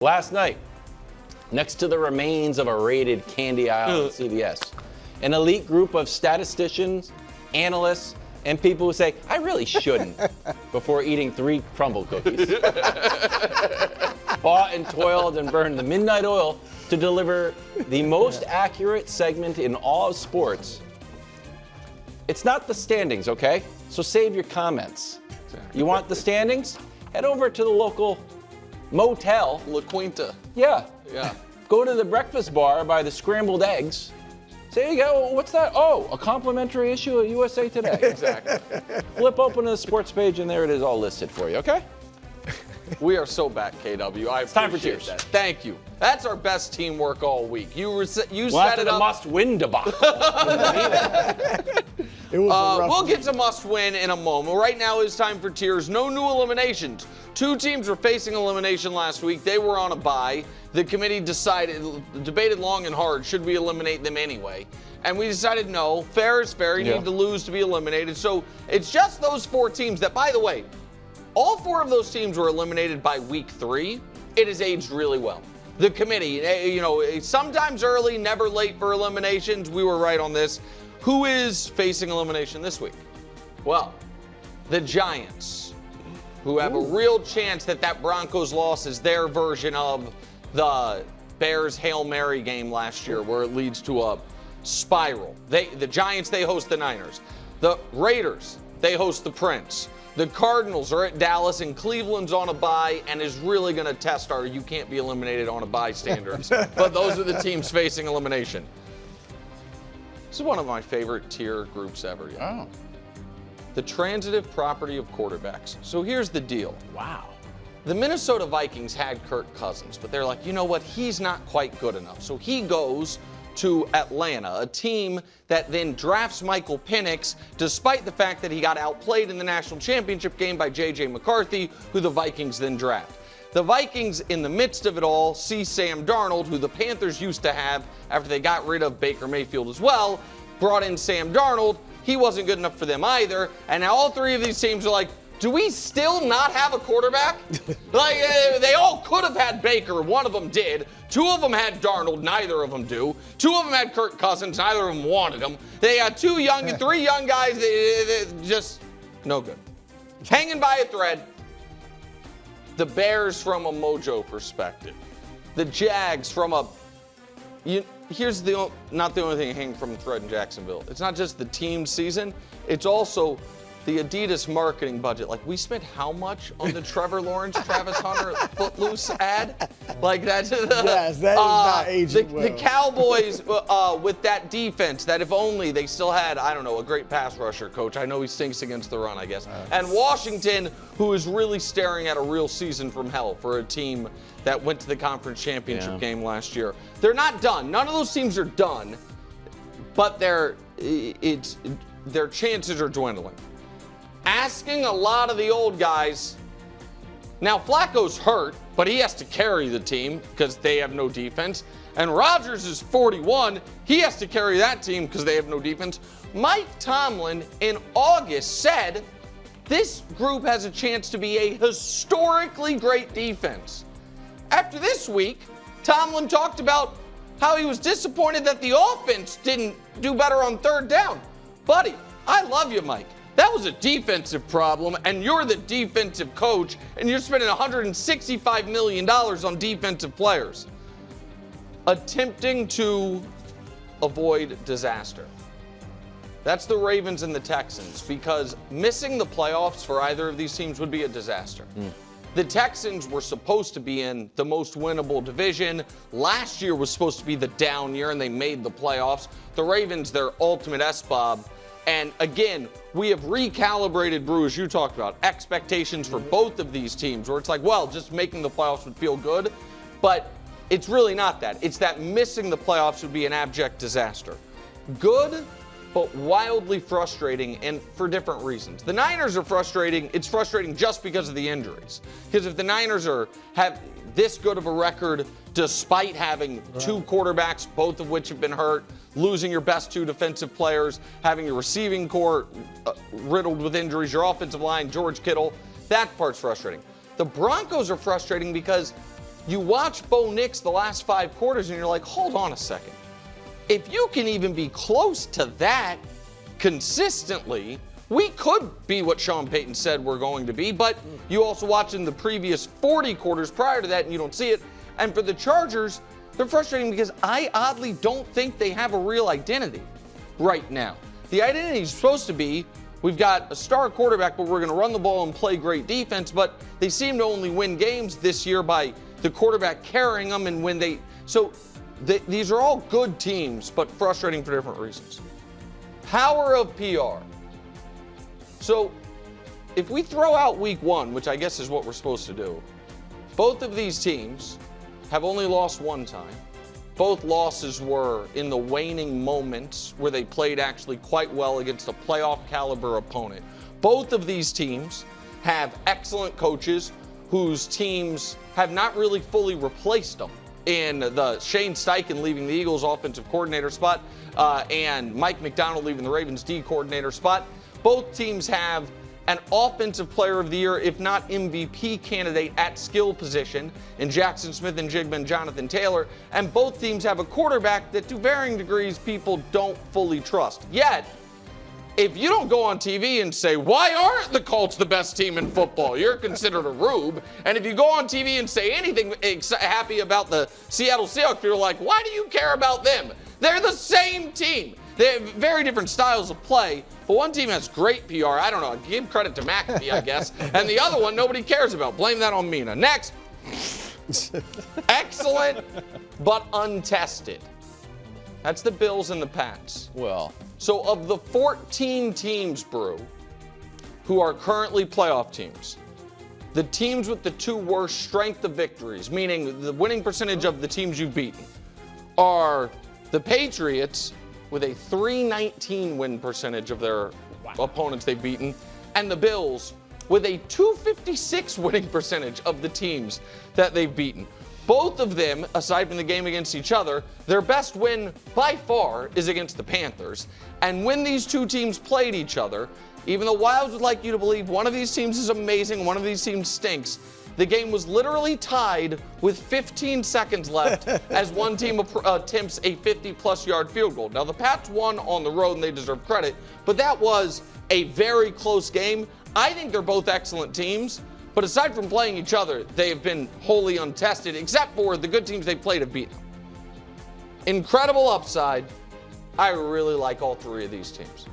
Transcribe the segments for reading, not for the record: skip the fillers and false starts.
Last night, next to the remains of a raided candy aisle at CVS, an elite group of statisticians, analysts, and people who say, I really shouldn't, before eating 3 crumble cookies, fought and toiled and burned the midnight oil to deliver the most accurate segment in all of sports. It's not the standings, okay? So save your comments. You want the standings? Head over to the local motel. La Quinta. Yeah. Yeah. Go to the breakfast bar, buy the scrambled eggs. Say, what's that? Oh, a complimentary issue of USA Today. Exactly. Flip open to the sports page, and there it is all listed for you, okay? We are so back, KW. It's time for appreciate cheers. that. Thank you. That's our best teamwork all week. You set it a up. must-win debacle. We'll get to must-win in a moment. Right now it's time for tiers. No new eliminations. 2 teams were facing elimination last week. They were on a bye. The committee debated long and hard, should we eliminate them anyway? And we decided no, fair is fair. You need to lose to be eliminated. So it's just those 4 teams that, by the way, all 4 of those teams were eliminated by week 3. It has aged really well. The committee, sometimes early, never late for eliminations. We were right on this. Who is facing elimination this week? Well, the Giants, who have a real chance that Broncos loss is their version of the Bears Hail Mary game last year, where it leads to a spiral. The Giants, they host the Niners. The Raiders, they host the Prince. The Cardinals are at Dallas, and Cleveland's on a bye and is really going to test our you can't be eliminated on a bye standards. But those are the teams facing elimination. This is one of my favorite tier groups ever. Oh. The transitive property of quarterbacks. So here's the deal. Wow. The Minnesota Vikings had Kirk Cousins, but they're like, you know what? He's not quite good enough. So he goes to Atlanta, a team that then drafts Michael Penix, despite the fact that he got outplayed in the national championship game by J.J. McCarthy, who the Vikings then draft. The Vikings, in the midst of it all, see Sam Darnold, who the Panthers used to have after they got rid of Baker Mayfield as well, brought in Sam Darnold. He wasn't good enough for them either. And now all 3 of these teams are like, do we still not have a quarterback? They all could have had Baker. One of them did. 2 of them had Darnold. Neither of them do. 2 of them had Kirk Cousins. Neither of them wanted him. They had 2 young and 3 young guys. They just no good. Hanging by a thread. The Bears from a mojo perspective. The Jags from a... Here's not the only thing hanging from a thread in Jacksonville. It's not just the team season. It's also the Adidas marketing budget. Like, we spent how much on the Trevor Lawrence, Travis Hunter Footloose ad? Like, that's... Yes, that is not aging well. The Cowboys with that defense, that if only they still had, I don't know, a great pass rusher coach. I know he stinks against the run, I guess. And Washington, who is really staring at a real season from hell for a team that went to the conference championship game last year. They're not done. None of those teams are done, but their chances are dwindling. Asking a lot of the old guys. Now, Flacco's hurt, but he has to carry the team because they have no defense. And Rodgers is 41. He has to carry that team because they have no defense. Mike Tomlin in August said this group has a chance to be a historically great defense. After this week, Tomlin talked about how he was disappointed that the offense didn't do better on 3rd down. Buddy, I love you, Mike. That was a defensive problem, and you're the defensive coach, and you're spending $165 million on defensive players. Attempting to avoid disaster. That's the Ravens and the Texans, because missing the playoffs for either of these teams would be a disaster. The Texans were supposed to be in the most winnable division. Last year was supposed to be the down year, and they made the playoffs. The Ravens, their ultimate SBOB. And again, we have recalibrated, Brew, as you talked about, expectations for both of these teams, where it's like, well, just making the playoffs would feel good. But it's really not that. It's that missing the playoffs would be an abject disaster. Good, but wildly frustrating, and for different reasons. The Niners are frustrating. It's frustrating just because of the injuries. Because if the Niners have this good of a record, despite having 2 quarterbacks, both of which have been hurt, losing your best 2 defensive players, having your receiving core riddled with injuries, your offensive line, George Kittle, that part's frustrating. The Broncos are frustrating because you watch Bo Nix the last 5 quarters and you're like, hold on a second. If you can even be close to that consistently, we could be what Sean Payton said we're going to be, but you also watch in the previous 40 quarters prior to that and you don't see it. And for the Chargers, they're frustrating because I oddly don't think they have a real identity right now. The identity is supposed to be, we've got a star quarterback, but we're going to run the ball and play great defense, but they seem to only win games this year by the quarterback carrying them, and when these are all good teams, but frustrating for different reasons. Power of PR. So if we throw out week 1, which I guess is what we're supposed to do, both of these teams have only lost 1 time. Both losses were in the waning moments where they played actually quite well against a playoff caliber opponent. Both of these teams have excellent coaches whose teams have not really fully replaced them. In the Shane Steichen leaving the Eagles offensive coordinator spot and Mike McDonald leaving the Ravens D coordinator spot. Both teams have an offensive player of the year, if not MVP candidate at skill position in Jackson Smith and Jigba and Jonathan Taylor. And both teams have a quarterback that to varying degrees people don't fully trust. Yet, if you don't go on TV and say, why aren't the Colts the best team in football? You're considered a rube. And if you go on TV and say anything happy about the Seattle Seahawks, you're like, why do you care about them? They're the same team. They have very different styles of play, but one team has great PR. I don't know. Give credit to McAfee, I guess. And the other one nobody cares about. Blame that on Mina. Next. Excellent, but untested. That's the Bills and the Pats. Well. So of the 14 teams, Brew, who are currently playoff teams, the teams with the 2 worst strength of victories, meaning the winning percentage of the teams you've beaten, are the Patriots with a .319 win percentage of their opponents they've beaten, and the Bills with a .256 winning percentage of the teams that they've beaten. Both of them, aside from the game against each other, their best win by far is against the Panthers. And when these 2 teams played each other, even though Wildes would like you to believe one of these teams is amazing, one of these teams stinks, the game was literally tied with 15 seconds left as one team attempts a 50-plus yard field goal. Now, the Pats won on the road, and they deserve credit, but that was a very close game. I think they're both excellent teams, but aside from playing each other, they have been wholly untested, except for the good teams they played have beaten them. Incredible upside. I really like all 3 of these teams.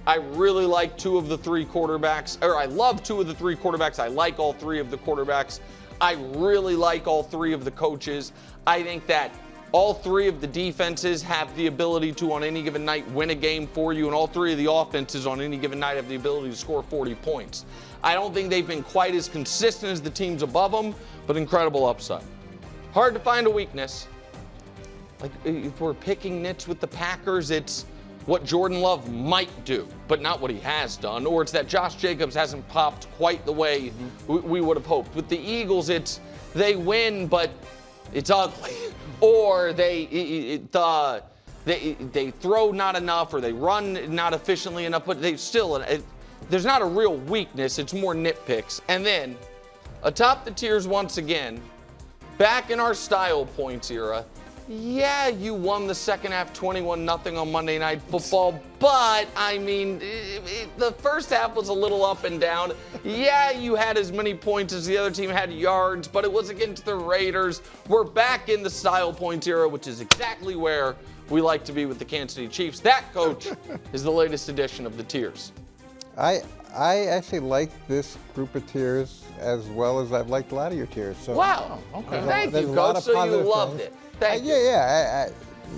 I really like 2 of the 3 quarterbacks, or I love 2 of the 3 quarterbacks. I like all 3 of the quarterbacks. I really like all 3 of the coaches. I think that all 3 of the defenses have the ability to, on any given night, win a game for you, and all 3 of the offenses on any given night have the ability to score 40 points. I don't think they've been quite as consistent as the teams above them, but incredible upside. Hard to find a weakness. Like, if we're picking nits with the Packers, it's what Jordan Love might do, but not what he has done, or it's that Josh Jacobs hasn't popped quite the way we would have hoped. With the Eagles, it's they win, but it's ugly, or they throw not enough, or they run not efficiently enough, but they still, there's not a real weakness, it's more nitpicks. And then, atop the tiers once again, back in our style points era, yeah, you won the second half 21-0 on Monday Night Football, but, I mean, the first half was a little up and down. Yeah, you had as many points as the other team had yards, but it was against the Raiders. We're back in the style points era, which is exactly where we like to be with the Kansas City Chiefs. That, Coach, is the latest edition of the tiers. I actually like this group of tiers as well as I've liked a lot of your tiers. So wow. Okay. Thank you, Coach. So you loved it. Thank you. Yeah.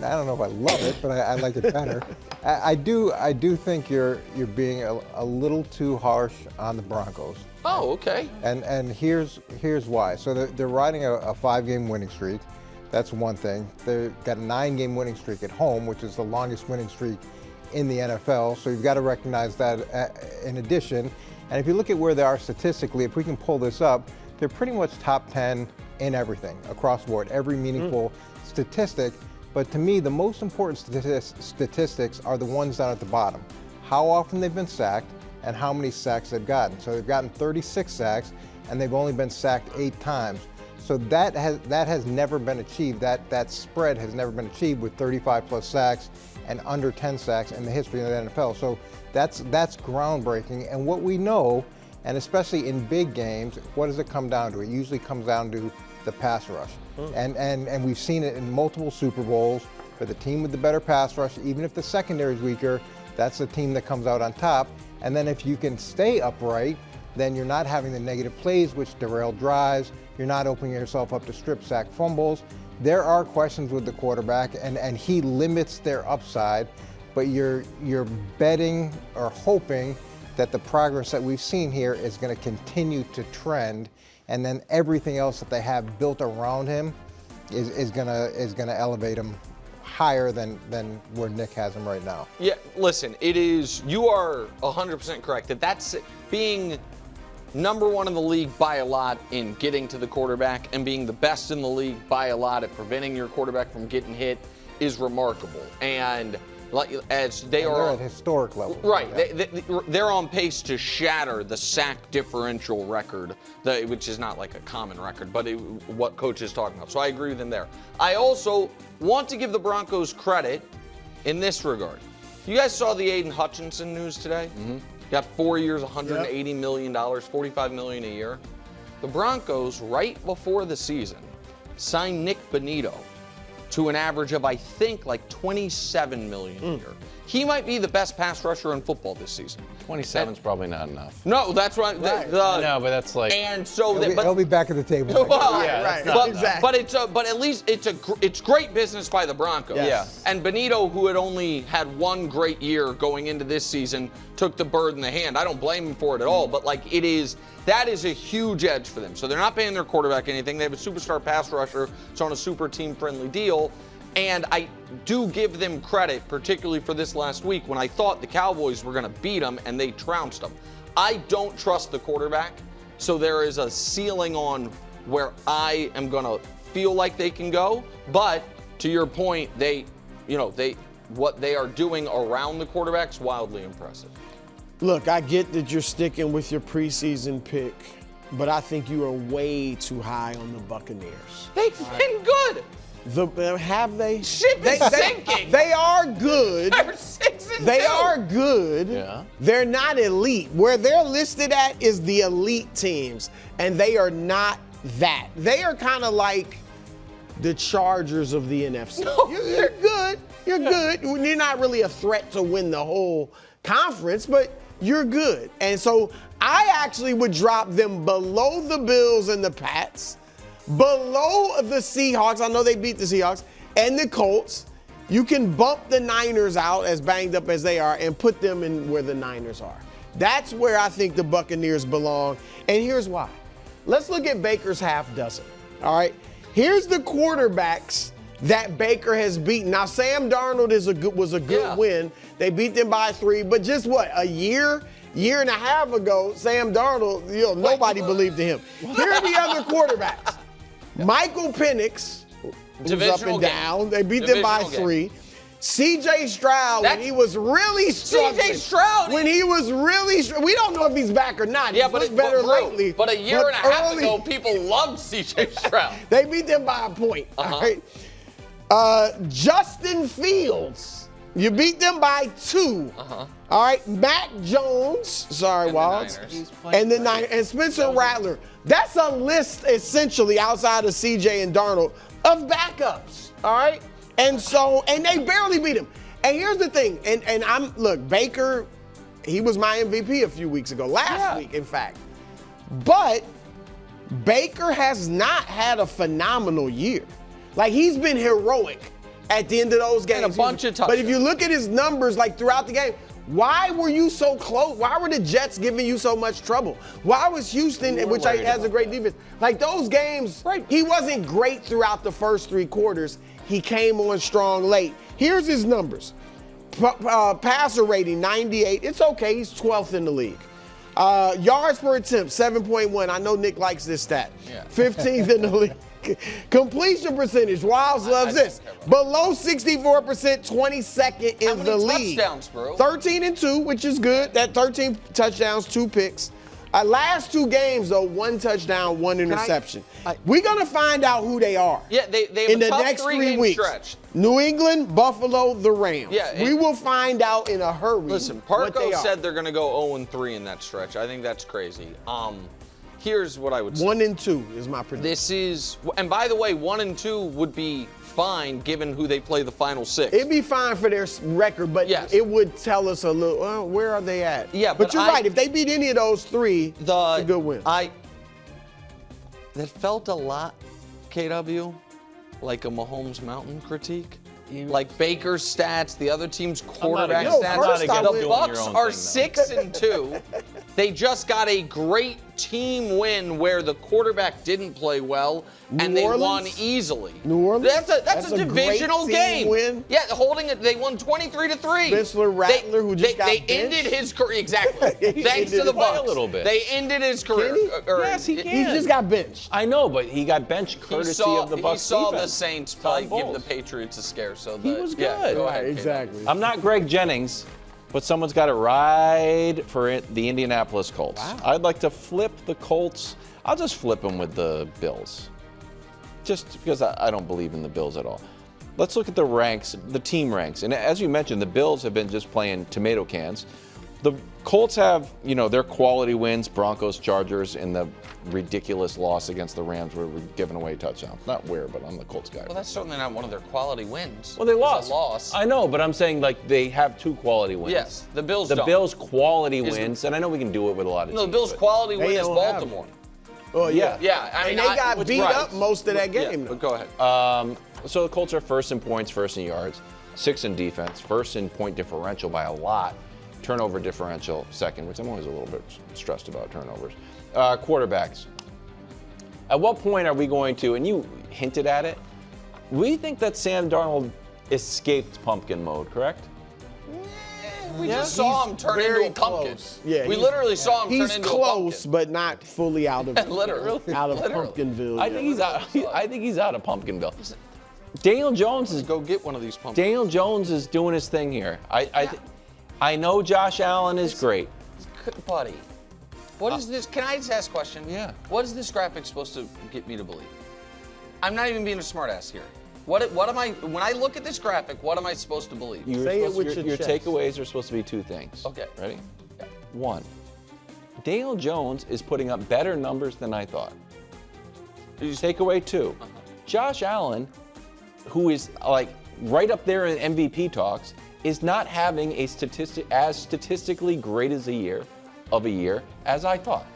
I don't know if I love it, but I like it better. I do think you're being a little too harsh on the Broncos. Oh, okay. And here's why. So they're riding a 5-game winning streak. That's one thing. They've got a 9-game winning streak at home, which is the longest winning streak in the NFL. So you've got to recognize that in addition. And if you look at where they are statistically, if we can pull this up, they're pretty much top 10 in everything across the board, every meaningful statistic. But to me, the most important statistics are the ones down at the bottom. How often they've been sacked and how many sacks they've gotten. So they've gotten 36 sacks and they've only been sacked 8 times. So that has never been achieved. That spread has never been achieved with 35+ sacks and under 10 sacks in the history of the NFL. So that's groundbreaking. And what we know, and especially in big games, what does it come down to? It usually comes down to the pass rush. And we've seen it in multiple Super Bowls. For the team with the better pass rush, even if the secondary is weaker, that's the team that comes out on top. And then if you can stay upright, then you're not having the negative plays which derail drives. You're not opening yourself up to strip sack fumbles. There are questions with the quarterback, and he limits their upside, but you're betting or hoping that the progress that we've seen here is going to continue to trend, and then everything else that they have built around him is going to elevate him higher than where Nick has him right now. Yeah, listen, you are 100% correct that's being number one in the league by a lot in getting to the quarterback and being the best in the league by a lot at preventing your quarterback from getting hit is remarkable. And they're at historic levels. Right. They're on pace to shatter the sack differential record, which is not like a common record, but what Coach is talking about. So I agree with him there. I also want to give the Broncos credit in this regard. You guys saw the Aiden Hutchinson news today? Mm-hmm. Got 4 years, $180 million, $45 million a year. The Broncos, right before the season, signed Nick Bonito to an average of, I think, like $27 million a year. He might be the best pass rusher in football this season. 27's probably not enough. No, that's right. No, but that's like. And so he'll be back at the table. Well, yeah, right. Exactly. But at least it's great business by the Broncos. Yes. And Bonito, who had only had one great year going into this season, took the bird in the hand. I don't blame him for it at all. But that is a huge edge for them. So they're not paying their quarterback anything. They have a superstar pass rusher. It's on a super team-friendly deal. And I do give them credit, particularly for this last week when I thought the Cowboys were going to beat them and they trounced them. I don't trust the quarterback, so there is a ceiling on where I am going to feel like they can go. But to your point, what they are doing around the quarterback's wildly impressive. Look, I get that you're sticking with your preseason pick, but I think you are way too high on the Buccaneers. They've been good. Have they? Ship is sinking. They are good. They're 6-2. They are good. Yeah. They're not elite. Where they're listed at is the elite teams, and they are not that. They are kind of like the Chargers of the NFC. No, You're good. You're good. You're not really a threat to win the whole conference, but you're good. And so I actually would drop them below the Bills and the Pats, below the Seahawks. I know they beat the Seahawks, and the Colts. You can bump the Niners out, as banged up as they are, and put them in where the Niners are. That's where I think the Buccaneers belong, and here's why. Let's look at Baker's half dozen, all right? Here's the quarterbacks that Baker has beaten. Now, Sam Darnold was a good win. They beat them by 3, but just what, a year and a half ago, Sam Darnold, nobody believed in him. Here are the other quarterbacks. Michael Penix was up and down. They beat them by 3. C.J. Stroud, when he was really struggling. C.J. Stroud. When he was really we don't know if he's back or not. Yeah, he's looked better lately. But a year and a half ago, people loved C.J. Stroud. They beat them by a point. All right. Justin Fields, you beat them by 2. All right, Mac Jones, sorry, Wildes, and the Niners, and Spencer Rattler. That's a list essentially outside of CJ and Darnold of backups. All right, and they barely beat him. And here's the thing, look, Baker, he was my MVP a few weeks ago, last week, in fact. But Baker has not had a phenomenal year. Like, he's been heroic at the end of those games. And a bunch of touchdowns. But if you look at his numbers, like, throughout the game, why were you so close? Why were the Jets giving you so much trouble? Why was Houston, which has a great defense, like those games, he wasn't great throughout the first 3 quarters. He came on strong late. Here's his numbers. Passer rating, 98. It's okay. He's 12th in the league. Yards per attempt, 7.1. I know Nick likes this stat. 15th in the league. Completion percentage, Wildes loves this. Below 64%, 22nd in the league. Touchdowns, bro? 13 and 2, which is good. That 13 touchdowns, 2 picks. Last 2 games, though, 1 touchdown, 1 interception. We're going to find out who they are. Yeah, they have in a the tough next 3 3-game weeks. stretch. New England, Buffalo, the Rams. Yeah, we will find out in a hurry. Listen, what Parco they said are. they're going to go 0-3 in that stretch. I think that's crazy. Here's what I would say. 1-2 is my prediction. This is, and by the way, 1-2 would be fine given who they play the final 6. It'd be fine for their record, but Yes. it would tell us a little, well, where are they at? Yeah, but but you're I- right. If they beat any of those 3, it's a good win. That felt a lot, KW, like a Mahomes Mountain critique. Like Baker's stats, the other team's quarterback against- stats. I'm not against The doing your Bucks own are thing, 6-2. They just got a great team win where the quarterback didn't play well and New they Orleans? won easily. New Orleans? That's a a great divisional team game. win. Yeah, holding it. They won 23-3. Spencer Rattler, who just got they benched. ended his career exactly. He Thanks to ended the it. Bucks. A little bit. They ended his career. Can he? Yes, he can. He just got benched. I know, but he got benched courtesy of the Bucs He saw defense. the Saints Todd give the Bowles. Patriots a scare. So He was Yeah, good. go ahead, Exactly. I'm not Greg Jennings, but someone's got to ride for the Indianapolis Colts. Wow. I'd like to flip the Colts. I'll just flip them with the Bills, just because I don't believe in the Bills at all. Let's look at the ranks, the team ranks. And as you mentioned, the Bills have been just playing tomato cans. The Colts have, their quality wins, Broncos, Chargers, and the ridiculous loss against the Rams where we're giving away touchdowns. Not where, but I'm the Colts guy. Well, that's certainly not one of their quality wins. Well, they It's lost. a loss. I know, but I'm saying like they have 2 quality wins. Yes, the Bills The don't. Bills' quality Is- wins, and I know we can do it with a lot of No, the teams, Bills' but- quality They win is don't have Baltimore. Oh, yeah. Yeah, I mean, and they got which- beat right. up most of that game. Yeah, though. but go ahead. So the Colts are first in points, first in yards, 6th in defense, first in point differential by a lot, turnover differential second, which I'm always a little bit stressed about turnovers. Quarterbacks. At what point are we going to, and you hinted at it, we think that Sam Darnold escaped pumpkin mode, correct? We just saw him turn into very a pumpkin. close. Yeah, we he's- literally saw him turn He's into a close, pumpkin. but not fully out of Literally. out of Literally. Pumpkinville. I think he's out. I think he's out of Pumpkinville. Daniel Jones is Go get one of these pumpkins. Daniel Jones is doing his thing here. I know Josh Allen is great. Buddy, what is this? Can I just ask a question? Yeah. What is this graphic supposed to get me to believe? I'm not even being a smartass here. What am I? When I look at this graphic, what am I supposed to believe? Say it with your your chest. takeaways are supposed to be 2 things. Okay. Ready? 1. Daniel Jones is putting up better numbers than I thought. Takeaway 2. Josh Allen, who is like right up there in MVP talks, is not having a statistically great as a year as I thought.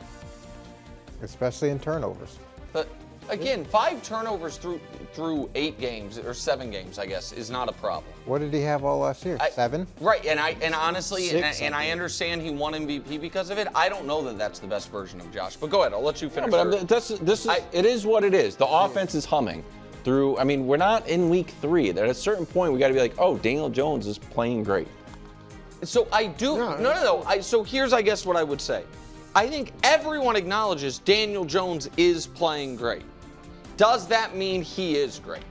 Especially in turnovers. But again, 5 turnovers through 8 games or 7 games, I guess, is not a problem. What did he have all last year? 7? Right, and honestly, Six, and I understand he won MVP because of it. I don't know that that's the best version of Josh. But go ahead, I'll let you finish. It is what it is. The offense is humming through. I mean, we're not in week 3. At a certain point, we got to be like, oh, Daniel Jones is playing great. So I do. No. So here's, I guess, what I would say. I think everyone acknowledges Daniel Jones is playing great. Does that mean he is great?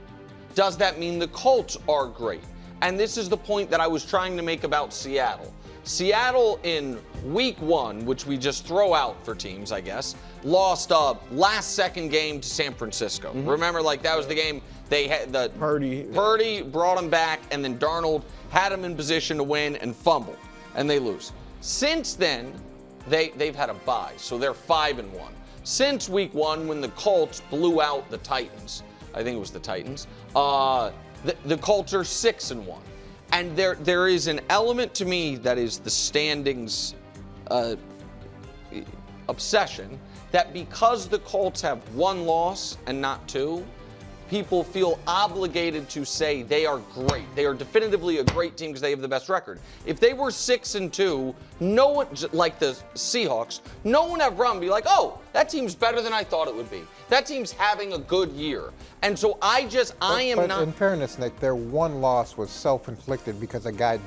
Does that mean the Colts are great? And this is the point that I was trying to make about Seattle. Seattle in week 1, which we just throw out for teams, I guess, lost a last-second game to San Francisco. Remember, like, that was the game they had the Purdy brought him back, and then Darnold had him in position to win and fumble, and they lose. Since then, they've had a bye, so they're 5-1. Since week 1, when the Colts blew out the Titans, I think it was the Titans, the Colts are 6-1. And there is an element to me that is the standings obsession, that because the Colts have 1 loss and not 2, people feel obligated to say they are great. They are definitively a great team because they have the best record. If they were 6-2, no one, like the Seahawks, no one would run be like, oh, that team's better than I thought it would be. That team's having a good year. And so I am But not. in fairness, Nick, their 1 loss was self-inflicted because a guy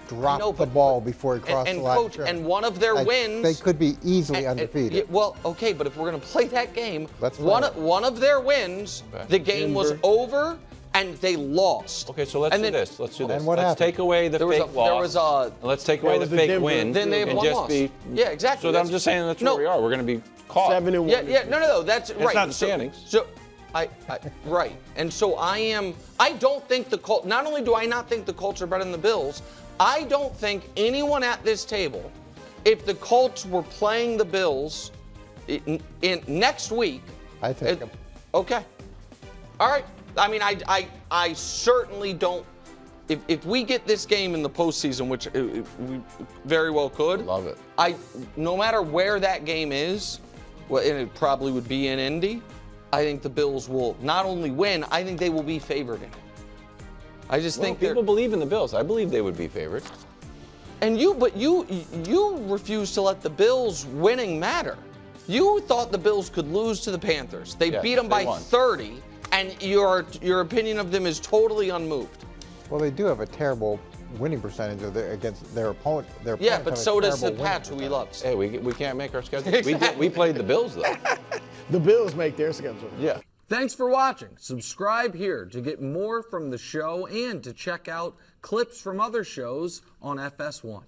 dropped know, the but- ball before he crossed and the line. coach, and one of their wins. They could be easily undefeated. Yeah, well, okay, but if we're going to play that game, Let's play one it. of their wins, the game was Denver. over and they lost. Okay, so let's do this. Let's do this. And what let's happened? take away the fake loss. And let's take away the fake win. Then they have and one just loss. be. Yeah, exactly. So I'm just saying that's where we are. We're going to be caught. 7-1. Yeah, no, that's right. It's not standings. So, right. And so I don't think the Colts, not only do I not think the Colts are better than the Bills, I don't think anyone at this table, if the Colts were playing the Bills in next week. I take them. Okay. All right. I mean, I certainly don't. If we get this game in the postseason, which we very well could, Love it. No matter where that game is, well, and it probably would be in Indy, I think the Bills will not only win, I think they will be favored in it. I just think people believe in the Bills. I believe they would be favored. And you refuse to let the Bills winning matter. You thought the Bills could lose to the Panthers. They beat them by 30, and your opinion of them is totally unmoved. Well, they do have a terrible winning percentage against their opponent. Yeah, but so does the Pats, who he loves. Hey, we can't make our schedule. Exactly. We played the Bills, though. The Bills make their schedule. Yeah. Thanks for watching. Subscribe here to get more from the show and to check out clips from other shows on FS1.